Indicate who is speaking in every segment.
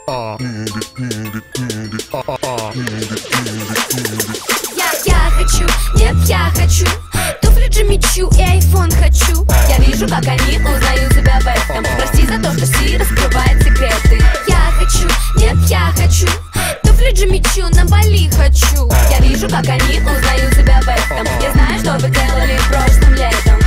Speaker 1: Я хочу, нет, я хочу туфли Джимми Чу и айфон хочу. Я вижу, как они узнают себя в этом. Прости за то, что Си раскрывает секреты. Я хочу, нет, я хочу туфли Джимми Чу, на Бали хочу. Я вижу, как они узнают себя в этом. Я знаю, что вы делали прошлым летом.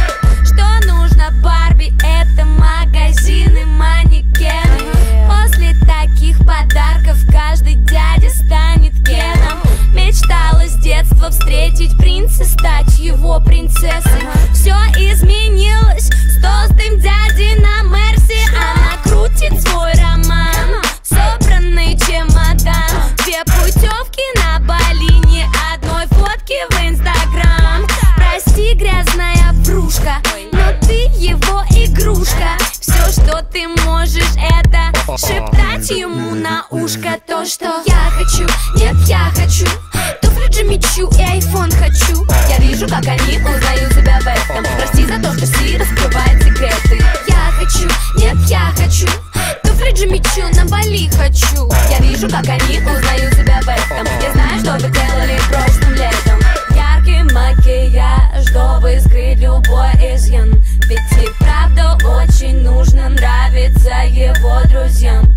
Speaker 1: Что нужно Барби, это магазины, манекены. После таких подарков каждый дядя станет Кеном. Мечтала с детства встретить принца, стать его принцессой. Все изменилось с толстым дядей на Мерси. Она крутит свой роман, собранный чемодан. 2 путевки на Бали, ни одной фотки в Инстаграм. Прости, грязная врушка, но ты его игрушка. Все, что ты можешь, это шептать ему на ушко то, что я хочу, нет, я хочу туфли Джимми Чу и айфон хочу. Я вижу, как они узнают себя в этом. Прости за то, что Си раскрывает секреты. Я хочу, нет, я хочу туфли Джимми Чу, на Бали хочу. Я вижу, как они узнают себя в этом. Я знаю, что вы делали прошлым летом. Яркий макияж, чтобы скрыть любой изъян. Ведь и правда очень нужно нравиться его друзьям.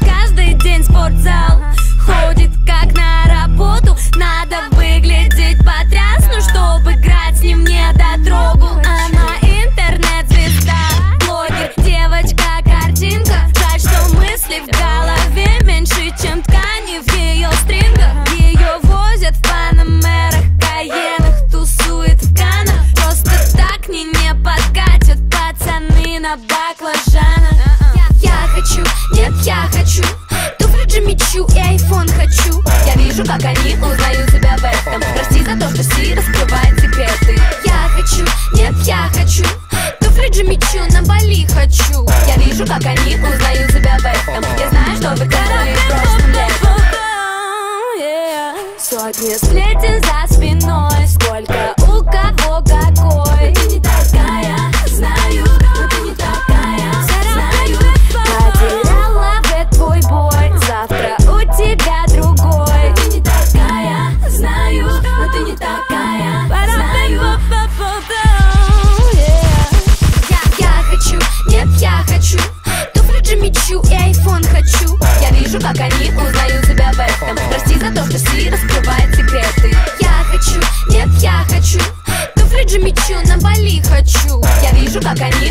Speaker 1: Каждый день спортзал, ходит как на работу. Надо выглядеть потрясно, чтобы играть с ним не дотрогу. Она интернет-звезда, блогер, девочка-картинка. Жаль, что мысли в голове меньше, чем ткани в ее стрингах. Ее возят в панамерах, каенах, тусует в Канах. Просто так к ней не подкатят пацаны на баклажанах. Я хочу, нет, я хочу туфли Джимми Чу и айфон хочу. Я вижу, как они узнают себя в этом. Прости за то, что Си раскрывает секреты. Я хочу, нет, я хочу туфли Джимми Чу, на Бали хочу. Я вижу, как они узнают себя в этом. Я знаю, что вы делали прошлым летом. Сотни сплетен за спиной, сколько у кого какой. Ты не такая, знаю, но ты не такая, знаю. Потеряла в твой бой, завтра у тебя другой. Ты не такая, знаю, но ты не такая, знаю. Я хочу, нет, я хочу туфли Джимми Чу и айфон хочу. Я вижу, как они узнают себя в этом. Прости за то, что Си раскрывает секреты. Я хочу, нет, я хочу туфли Джимми Чу, на Бали хочу. Я вижу, как они